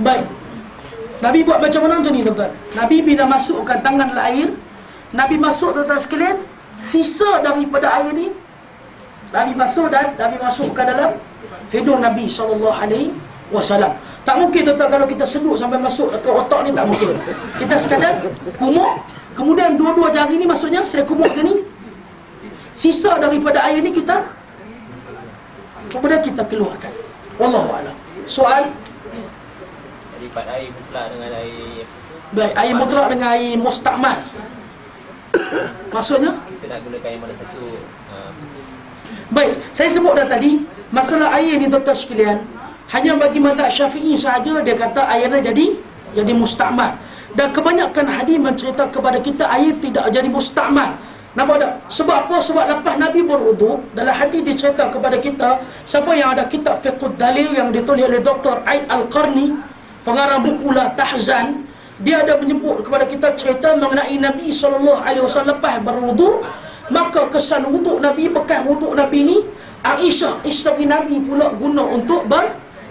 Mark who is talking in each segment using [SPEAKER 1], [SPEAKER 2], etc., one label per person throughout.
[SPEAKER 1] Baik. Nabi buat macam mana macam ni tuan-tuan? Nabi bila masukkan tangan dalam air, Nabi masuk tuan-tuan sekalian, sisa daripada air ni Nabi masuk dan Nabi masukkan dalam hidung Nabi SAW. Tak mungkin tuan-tuan kalau kita sedut sampai masuk ke otak ni, tak mungkin. Kita sekadar kumuk, kemudian dua-dua jari ni maksudnya saya kumuk ke ni, sisa daripada air ni kita kemudian kita keluarkan. Wallahu a'lam. Soal?
[SPEAKER 2] Jadi pada air mutlak dengan air,
[SPEAKER 1] baik, air mutlak dengan air mustakmal. Maksudnya?
[SPEAKER 2] kita nak gunakan air mana satu?
[SPEAKER 1] Baik, saya sebut dah tadi, masalah air ni tuan-tuan sekalian, hanya bagi mazhab Syafi'i sahaja dia kata airnya jadi mustakmal. Dan kebanyakan hadis mencerita kepada kita air tidak jadi mustakmal. Nampak tak? Sebab apa? Sebab lepas Nabi berwuduk, dalam hadis dicerita kepada kita, siapa yang ada kitab Fiqhud Dalil yang ditulis oleh Dr. Aid Al-Qarni, pengarang buku La Tahzan, dia ada menyebut kepada kita cerita mengenai Nabi SAW lepas berwuduk, maka kesan wuduk Nabi, bekas wuduk Nabi ni, Aisyah isteri Nabi pula guna untuk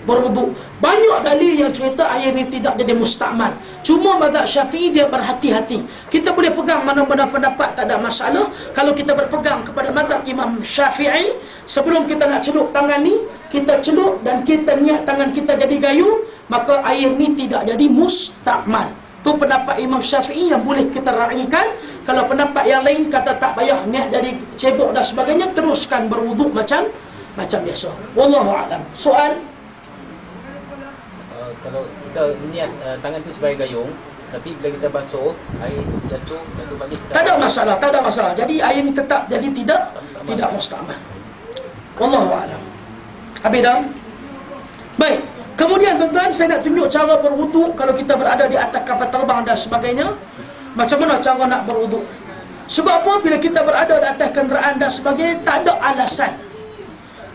[SPEAKER 1] berwuduk. Banyak dalil yang cerita air ni tidak jadi mustakmal. Cuma mazhab Syafi'i dia berhati-hati. Kita boleh pegang mana-mana pendapat, tak ada masalah. Kalau kita berpegang kepada mazhab Imam Syafi'i, sebelum kita nak celup tangan ni, kita celup dan kita niat tangan kita jadi gayung, maka air ni tidak jadi mustakmal. Tu pendapat Imam Syafi'i yang boleh kita raikan. Kalau pendapat yang lain kata tak payah niat jadi cebok dan sebagainya, teruskan berwuduk macam biasa. Wallahu a'lam. Soal?
[SPEAKER 2] Kalau kita niat tangan tu sebagai gayung, tapi bila kita basuh, air tu jatuh balik,
[SPEAKER 1] Tak ada masalah, tak ada masalah. Jadi air ni tetap jadi tidak mustakmal. Wallahu a'lam. Habis dah? Baik. Kemudian tuan-tuan, saya nak tunjuk cara berwuduk kalau kita berada di atas kapal terbang dan sebagainya. Macam mana cara nak berwuduk? Sebab apa? Bila kita berada di atas kenderaan dan sebagainya, tak ada alasan.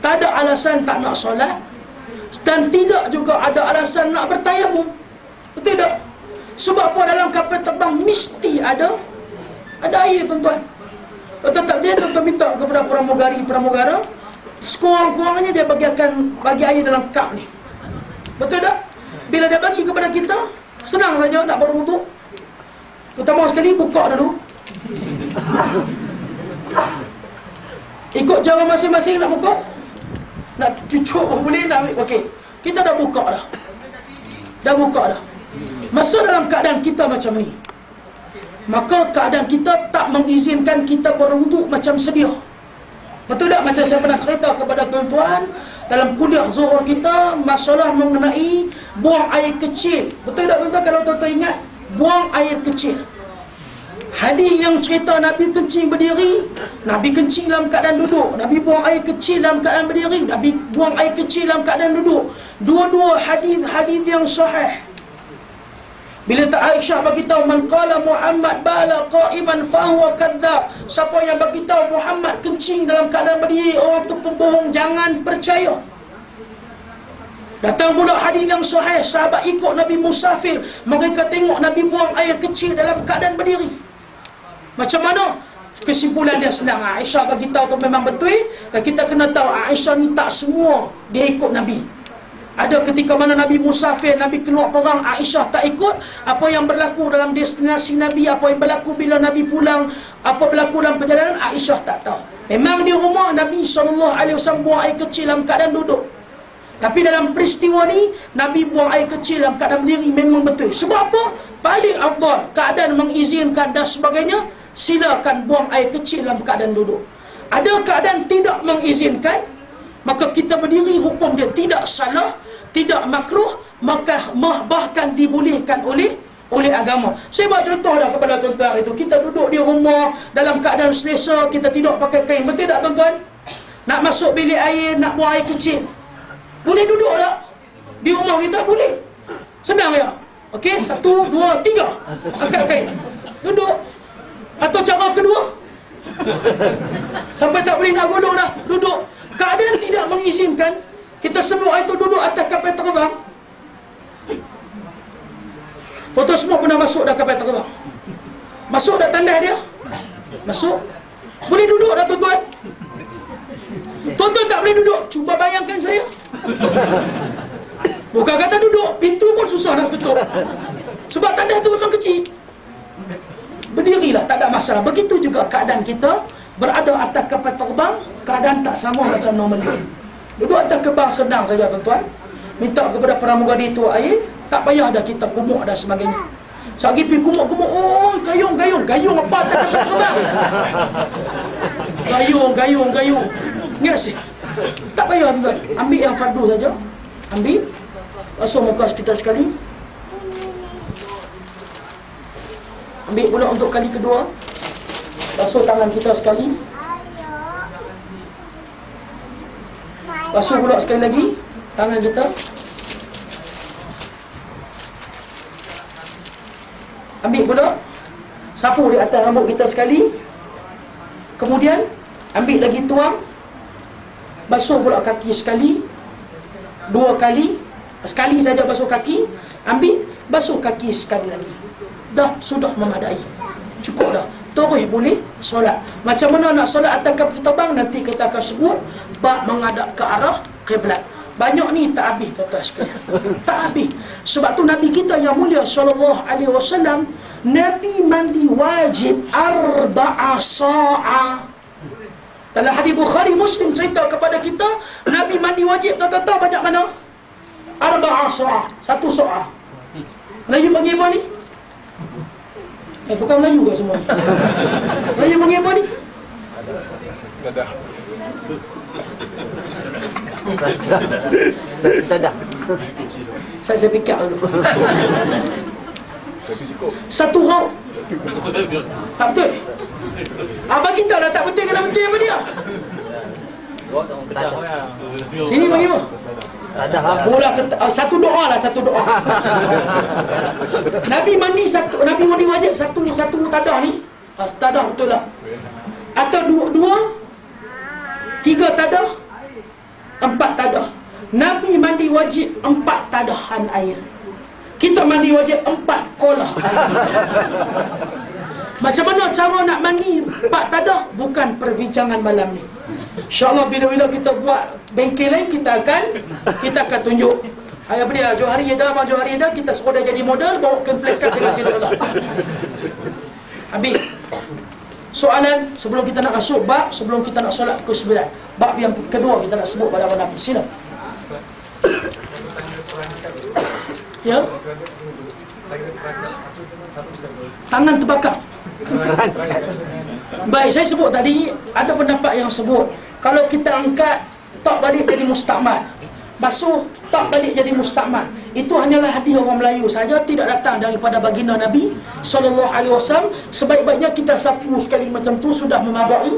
[SPEAKER 1] Tak ada alasan tak nak solat. Dan tidak juga ada alasan nak bertayamum. Betul tak? Sebab apa? Dalam kapal terbang mesti ada air tuan-tuan. Tetap dia tuan-tuan minta kepada pramugara, sekurang-kurangnya dia bagi air dalam kap ni. Betul tak? Bila dia bagi kepada kita, senang saja nak berwuduk. Pertama sekali buka dulu. Ikut cara masing-masing nak buka. Nak cucuk pun boleh, nak ambil. Okey. Kita dah buka dah. Masa dalam keadaan kita macam ni, maka keadaan kita tak mengizinkan kita berwuduk macam sedia. Betul tak? Macam saya pernah cerita kepada tuan-tuan dalam kuliah zuhur kita, masalah mengenai buang air kecil. Betul tak tuan-tuan? Kalau tuan-tuan ingat, buang air kecil. Hadis yang cerita Nabi kencing berdiri, Nabi kencing dalam keadaan duduk, Nabi buang air kecil dalam keadaan berdiri, Nabi buang air kecil dalam keadaan duduk. Dua-dua hadis yang sahih. Bila tak Aisyah beritahu, man qala Muhammad bala qa'iman fahuwa kadzdzab, siapa yang beritahu Muhammad kencing dalam keadaan berdiri, orang tu pembohong, jangan percaya. Datang pula hadis yang sahih, sahabat ikut Nabi musafir, mereka tengok Nabi buang air kecil dalam keadaan berdiri. Macam mana? Kesimpulan dia senang. Aisyah beritahu tu memang betul, dan kita kena tahu Aisyah ni tak semua dia ikut Nabi. Ada ketika mana Nabi musafir, Nabi keluar perang, Aisyah tak ikut. Apa yang berlaku dalam destinasi Nabi, apa yang berlaku bila Nabi pulang, apa berlaku dalam perjalanan, Aisyah tak tahu. Memang di rumah Nabi SAW buang air kecil dalam keadaan duduk. Tapi dalam peristiwa ni, Nabi buang air kecil dalam keadaan berdiri memang betul. Sebab apa? Paling afdal, keadaan mengizinkan dan sebagainya, silakan buang air kecil dalam keadaan duduk. Ada keadaan tidak mengizinkan, maka kita berdiri, hukum dia tidak salah, tidak makruh, maka bahkan dibolehkan oleh agama. Saya buat contoh dah kepada tuan-tuan itu. Kita duduk di rumah dalam keadaan selesa, kita tidak pakai kain. Betul tak tuan-tuan? Nak masuk bilik air, nak buang air kecil, boleh duduk tak? Di rumah kita boleh. Senang ya? Okey, 1, 2, 3. Angkat kain. Duduk. Atau cara kedua, sampai tak boleh nak duduk dah, duduk. Keadaan tidak mengizinkan, kita sebut itu duduk atas kapal terbang. Tuan-tuan semua pernah masuk dah kapal terbang? Masuk dah tandas dia? Masuk? Boleh duduk dah tuan-tuan? Tuan-tuan tak boleh duduk? Cuba bayangkan saya. Bukan kata duduk, pintu pun susah tutup. Sebab tandas tu memang kecil. Berdirilah, tak ada masalah. Begitu juga keadaan kita berada atas kapal terbang, keadaan tak sama macam normal. Duduk atas kapal senang saja tuan-tuan. Minta kepada pramugari tu air, tak payah dah kita kumuk dan sebagainya. Sagi pergi kumuk-kumuk, oh gayung apa atas kapal terbang? Gayung. Ingat sih. Tak payah tuan. Ambil yang fardu saja. Ambil. Basuh muka kita sekali. Ambil pula untuk kali kedua. Basuh tangan kita sekali. Basuh pula sekali lagi tangan kita. Ambil pula. Sapu di atas rambut kita sekali. Kemudian ambil lagi tuang. Basuh pula kaki sekali. 2 kali. Sekali saja basuh kaki. Ambil, basuh kaki sekali lagi. Dah, sudah memadai. Cukup dah. Terus boleh solat. Macam mana nak solat atas kapal terbang, nanti kita akan sebut bab menghadap ke arah kiblat. Banyak ni tak habis tuan-tuan sekalian. Tak habis. Sebab tu Nabi kita yang mulia SAW, Nabi mandi wajib 4 sa'a. Dalam hadis Bukhari Muslim cerita kepada kita, Nabi mandi wajib tahu banyak mana? 4 sa'a. 1 sa'a. Melayu panggil apa ni? Bukan Melayu ke semua? Melayu panggil apa ni?
[SPEAKER 3] Dadah.
[SPEAKER 4] Dadah.
[SPEAKER 1] Saya fikir dulu.
[SPEAKER 3] Tapi cukup.
[SPEAKER 1] 1 raut. Tak betul? Abang kita dah tak betul kalau betul apa dia? Sini panggil apa?
[SPEAKER 4] Dadah ha.
[SPEAKER 1] Pula satu doa lah, satu doa. Nabi mandi wajib satu tadah ni. Tadah betul lah. Atau 3 tadah, 4 tadah. Nabi mandi wajib 4 tadahan air. Kita mandi wajib 4 kolah air. Macam mana cara nak mandi 4 tadah? Bukan perbincangan malam ni. InsyaAllah bila-bila kita buat bengkel lain, kita akan tunjuk. Apa dia? Johari Eda, kita suruh dia jadi model, bawa ke plakat dengan kita Allah. Habis. Soalan sebelum kita nak masuk bab, sebelum kita nak solat pukul 9. Bab yang kedua kita nak sebut pada malam ni. Sila. Ya. Tangan terbakar. Baik, saya sebut tadi, ada pendapat yang sebut kalau kita angkat tak balik jadi mustakmal, basuh tak balik jadi mustakmal, itu hanyalah hadis orang Melayu saja, tidak datang daripada baginda Nabi SAW. Sebaik-baiknya kita sapu sekali macam tu sudah memadai,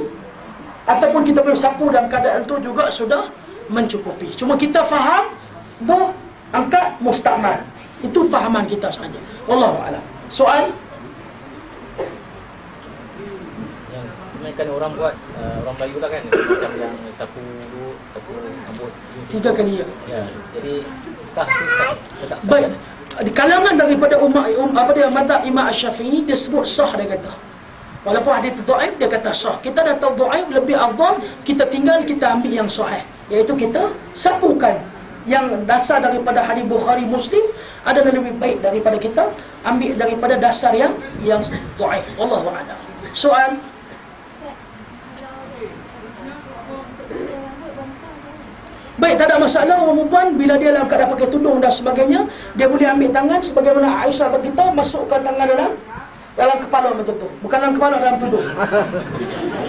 [SPEAKER 1] ataupun kita boleh sapu dalam keadaan tu juga sudah mencukupi. Cuma kita faham boh angkat mustakmal, itu fahaman kita saja. Wallahu a'lam. Soal?
[SPEAKER 2] Kan orang buat orang Melayu lah kan, macam yang sapu rambut
[SPEAKER 1] 3 kali ya.
[SPEAKER 2] Ya, jadi sah tu sah. Tak sah.
[SPEAKER 1] Baik. Di kalangan daripada mazhab Imam Asy-Syafi'i, dia sebut sah, dia kata. Walaupun hadis itu dhaif, dia kata sah. Kita dah tahu dhaif lebih afdal, kita tinggal kita ambil yang sahih, iaitu kita sapukan yang dasar daripada hadis Bukhari Muslim adalah lebih baik daripada kita ambil daripada dasar yang dhaif. Wallahu a'lam. Soal? Baik, tak ada masalah. Orang perempuan bila dia dalam keadaan pakai tudung dan sebagainya, dia boleh ambil tangan sebagaimana Aisyah beritahu, masukkan tangan dalam kepala macam tu. Bukan dalam kepala, dalam tudung.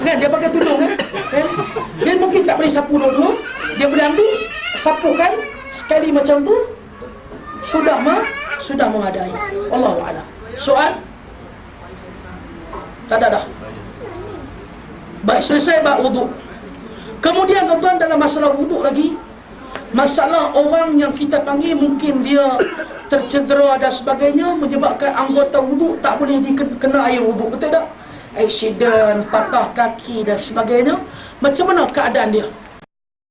[SPEAKER 1] Kan dia pakai tudung kan? Dia mungkin tak boleh sapu dua-dua. Dia boleh ambil, sapukan sekali macam tu, sudah memadai. Allahu a'lam. Soal? Tak ada dah. Baik, selesai bab wuduk. Kemudian tuan-tuan, dalam masalah wuduk lagi, masalah orang yang kita panggil mungkin dia tercedera dan sebagainya, menyebabkan anggota wuduk tak boleh dikena air wuduk, betul tak? Aksiden, patah kaki dan sebagainya. Macam mana keadaan dia?